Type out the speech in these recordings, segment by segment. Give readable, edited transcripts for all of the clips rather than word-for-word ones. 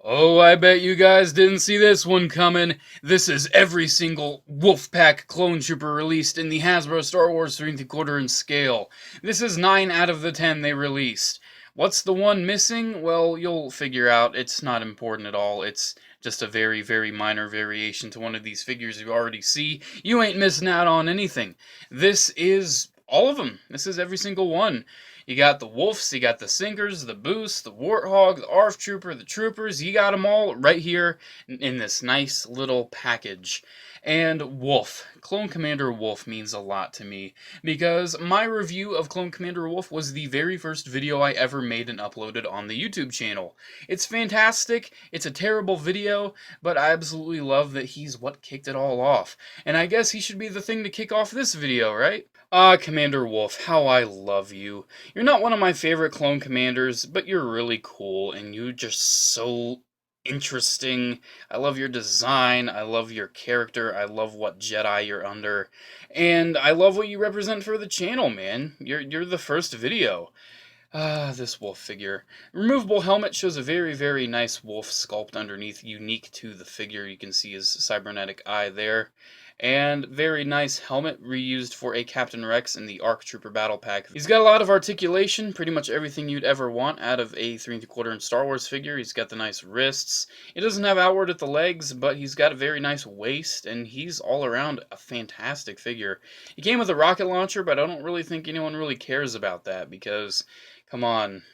Oh, I bet you guys didn't see this one coming. This is every single Wolfpack clone trooper released in the Hasbro Star Wars 3.75 in scale. This is 9 out of the 10 they released. What's the one missing? Well, you'll figure out. It's not important at all. It's just a very, very minor variation to one of these figures you already see. You ain't missing out on anything. This is all of them. This is every single one. You got the Wolffs, you got the Sinkers, the Boosts, the Warthog, the ARF Trooper, the Troopers. You got them all right here in this nice little package. And Wolffe, Clone Commander Wolffe means a lot to me because my review of Clone Commander Wolffe was the very first video I ever made and uploaded on the YouTube channel. It's fantastic, it's a terrible video, but I absolutely love that he's what kicked it all off. And I guess he should be the thing to kick off this video, right? Ah, Commander Wolffe, how I love you. You're not one of my favorite clone commanders, but you're really cool, and you're just so interesting. I love your design, I love your character, I love what Jedi you're under, and I love what you represent for the channel, man. You're the first video. This wolf figure. Removable helmet shows a very, very nice wolf sculpt underneath, unique to the figure. You can see his cybernetic eye there. And very nice helmet reused for a Captain Rex in the ARC Trooper Battle Pack. He's got a lot of articulation, pretty much everything you'd ever want out of a 3.75 in Star Wars figure. He's got the nice wrists. He doesn't have outward at the legs, but he's got a very nice waist, and he's all around a fantastic figure. He came with a rocket launcher, but I don't really think anyone really cares about that because, come on,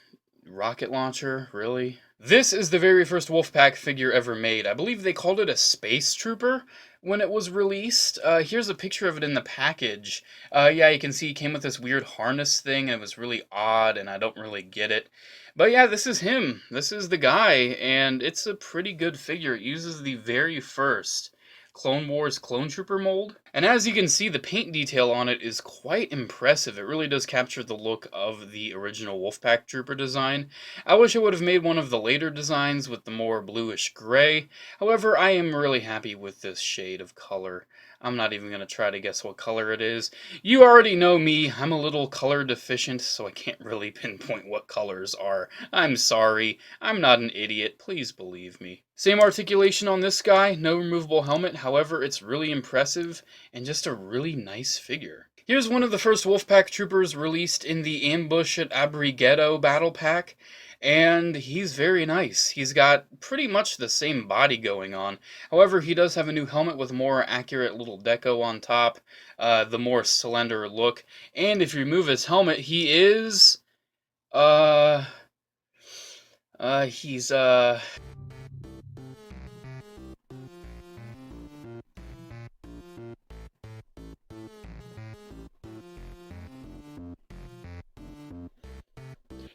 rocket launcher, really? This is the very first Wolfpack figure ever made. I believe they called it a Space Trooper when it was released. Here's a picture of it in the package. Yeah, you can see it came with this weird harness thing, and it was really odd, and I don't really get it. But yeah, this is him. This is the guy, and it's a pretty good figure. It uses the very first Clone Wars Clone Trooper mold. And as you can see, the paint detail on it is quite impressive. It really does capture the look of the original Wolfpack Trooper design. I wish I would have made one of the later designs with the more bluish gray. However, I am really happy with this shade of color. I'm not even going to try to guess what color it is. You already know me, I'm a little color deficient, so I can't really pinpoint what colors are. I'm sorry, I'm not an idiot, please believe me. Same articulation on this guy, no removable helmet, however it's really impressive, and just a really nice figure. Here's one of the first Wolfpack troopers released in the Ambush at Abregado battle pack. And he's very nice. He's got pretty much the same body going on. However, he does have a new helmet with more accurate little deco on top, the more slender look. And if you remove his helmet, he is...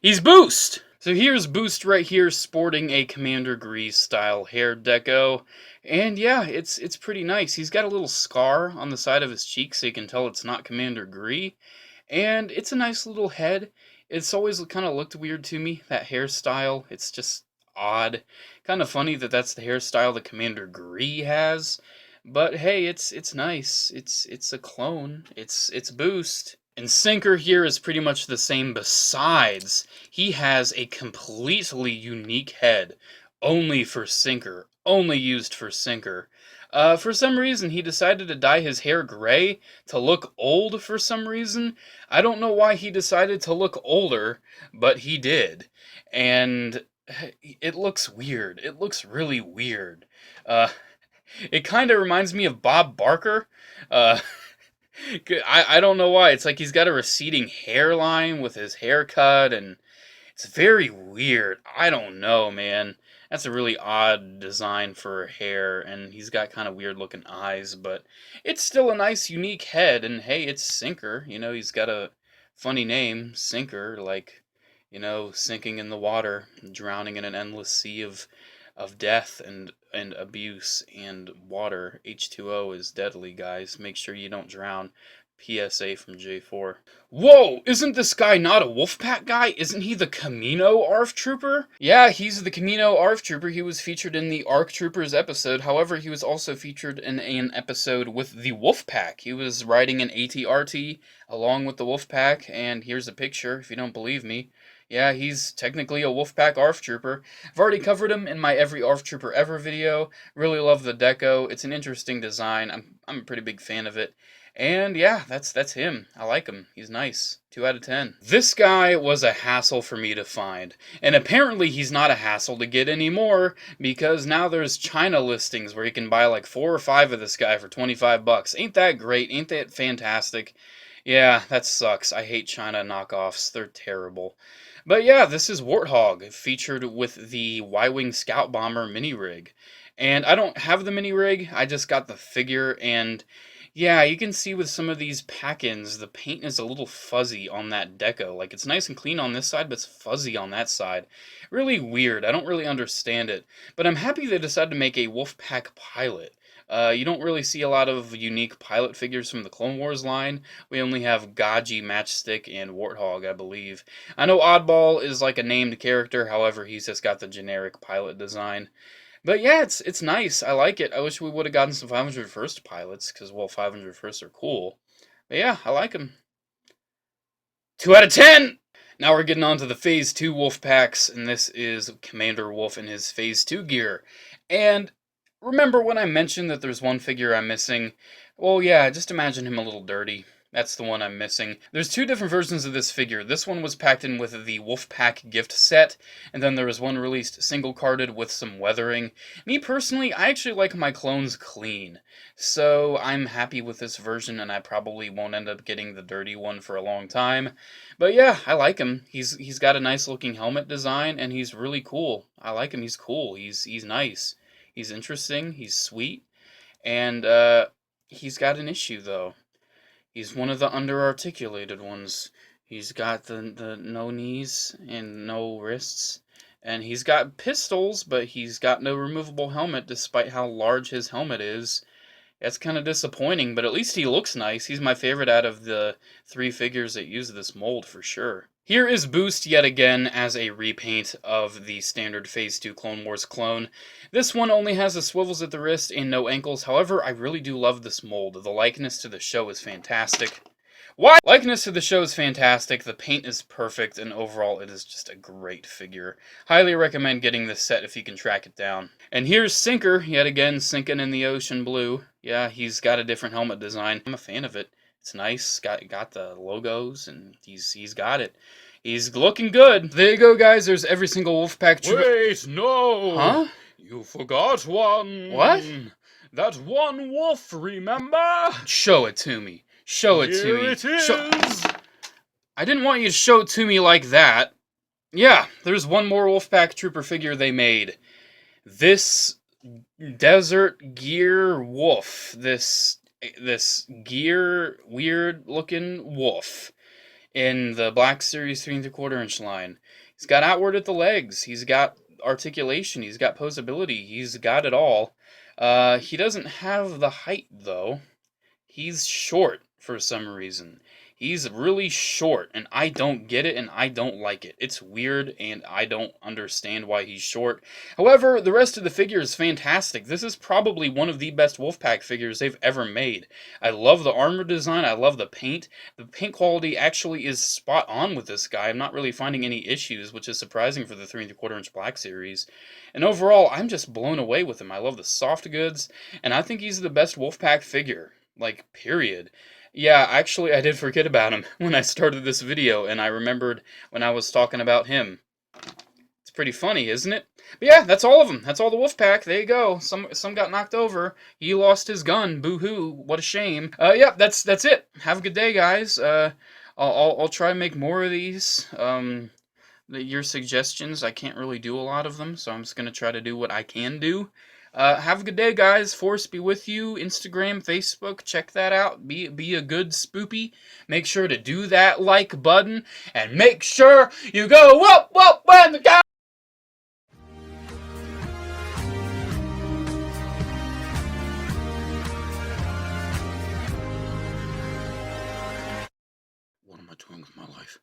He's Boost! So here's Boost right here sporting a Commander Grease style hair deco. And yeah, it's pretty nice. He's got a little scar on the side of his cheek so you can tell it's not Commander Gree. And it's a nice little head. It's always kind of looked weird to me, that hairstyle. It's just odd. Kind of funny that that's the hairstyle that Commander Gree has. But hey, it's nice. It's a clone. It's Boost. And Sinker here is pretty much the same, besides he has a completely unique head, only for Sinker, only used for Sinker. For some reason, he decided to dye his hair gray to look old for some reason. I don't know why he decided to look older, but he did. And it looks weird. It looks really weird. It kind of reminds me of Bob Barker. I don't know why. It's like he's got a receding hairline with his haircut, and it's very weird. I don't know, man. That's a really odd design for hair, and he's got kind of weird looking eyes, but it's still a nice, unique head, and hey, it's Sinker. You know, he's got a funny name, Sinker, like, you know, sinking in the water, drowning in an endless sea of death and abuse and water. H2O is deadly, guys. Make sure you don't drown. PSA from J4. Whoa! Isn't this guy not a Wolfpack guy? Isn't he the Kamino ARF Trooper? Yeah, he's the Kamino ARF Trooper. He was featured in the ARC Troopers episode. However, he was also featured in an episode with the Wolfpack. He was riding an ATRT along with the Wolfpack, and here's a picture, if you don't believe me. Yeah, he's technically a Wolfpack ARF Trooper. I've already covered him in my Every ARF Trooper Ever video. Really love the deco. It's an interesting design. I'm a pretty big fan of it. And yeah, that's him. I like him. He's nice. 2 out of 10. This guy was a hassle for me to find. And apparently he's not a hassle to get anymore, because now there's China listings where you can buy like 4 or 5 of this guy for 25 bucks. Ain't that great? Ain't that fantastic? Yeah, that sucks. I hate China knockoffs. They're terrible. But yeah, this is Warthog, featured with the Y-Wing Scout Bomber mini rig. And I don't have the mini rig, I just got the figure, and yeah, you can see with some of these pack-ins, the paint is a little fuzzy on that deco. Like, it's nice and clean on this side, but it's fuzzy on that side. Really weird. I don't really understand it. But I'm happy they decided to make a Wolfpack pilot. You don't really see a lot of unique pilot figures from the Clone Wars line. We only have Gaji, Matchstick, and Warthog, I believe. I know Oddball is like a named character, however, he's just got the generic pilot design. But yeah, it's nice. I like it. I wish we would have gotten some 501st pilots, because, well, 501st are cool. But yeah, I like them. 2 out of 10! Now we're getting on to the Phase 2 Wolf packs, and this is Commander Wolffe in his Phase 2 gear. And remember when I mentioned that there's one figure I'm missing? Well, yeah, just imagine him a little dirty. That's the one I'm missing. There's 2 different versions of this figure. This one was packed in with the Wolfpack gift set, and then there was one released single-carded with some weathering. Me personally, I actually like my clones clean, so I'm happy with this version, and I probably won't end up getting the dirty one for a long time. But yeah, I like him. He's got a nice-looking helmet design, and he's really cool. I like him. He's cool. He's nice. He's interesting. He's sweet, and he's got an issue though. He's one of the underarticulated ones. He's got the no knees and no wrists. And he's got pistols, but he's got no removable helmet despite how large his helmet is. That's kind of disappointing, but at least he looks nice. He's my favorite out of the 3 figures that use this mold for sure. Here is Boost yet again as a repaint of the standard Phase 2 Clone Wars clone. This one only has the swivels at the wrist and no ankles. However, I really do love this mold. The likeness to the show is fantastic. Why? Likeness to the show is fantastic, the paint is perfect, and overall it is just a great figure. Highly recommend getting this set if you can track it down. And here's Sinker, yet again, sinking in the ocean blue. Yeah, he's got a different helmet design. I'm a fan of it. It's nice, got the logos, and he's got it. He's looking good. There you go, guys. There's every single Wolfpack trooper. Wait, no! Huh? You forgot one. What? That one wolf, remember? Show it to me. Show it to me. Here it is. I didn't want you to show it to me like that. Yeah, there's one more Wolfpack Trooper figure they made. This Desert Gear Wolf. This gear weird looking wolf in the Black Series 3 3/4 inch line. He's got outward at the legs. He's got articulation. He's got posability. He's got it all. He doesn't have the height though. He's short for some reason. He's really short, and I don't get it, and I don't like it. It's weird, and I don't understand why he's short. However, the rest of the figure is fantastic. This is probably one of the best Wolfpack figures they've ever made. I love the armor design. I love the paint. The paint quality actually is spot on with this guy. I'm not really finding any issues, which is surprising for the 3 3/4 inch Black Series. And overall, I'm just blown away with him. I love the soft goods, and I think he's the best Wolfpack figure. Like, period. Yeah, actually, I did forget about him when I started this video, and I remembered when I was talking about him. It's pretty funny, isn't it? But yeah, that's all of them. That's all the Wolfpack. There you go. Some got knocked over. He lost his gun. Boo-hoo. What a shame. Yeah, that's it. Have a good day, guys. I'll try and make more of these. Your suggestions, I can't really do a lot of them, so I'm just going to try to do what I can do. Have a good day, guys. Force be with you. Instagram, Facebook, check that out. Be a good spoopy. Make sure to do that like button, and make sure you go whoop whoop when the guy. What am I doing with my life?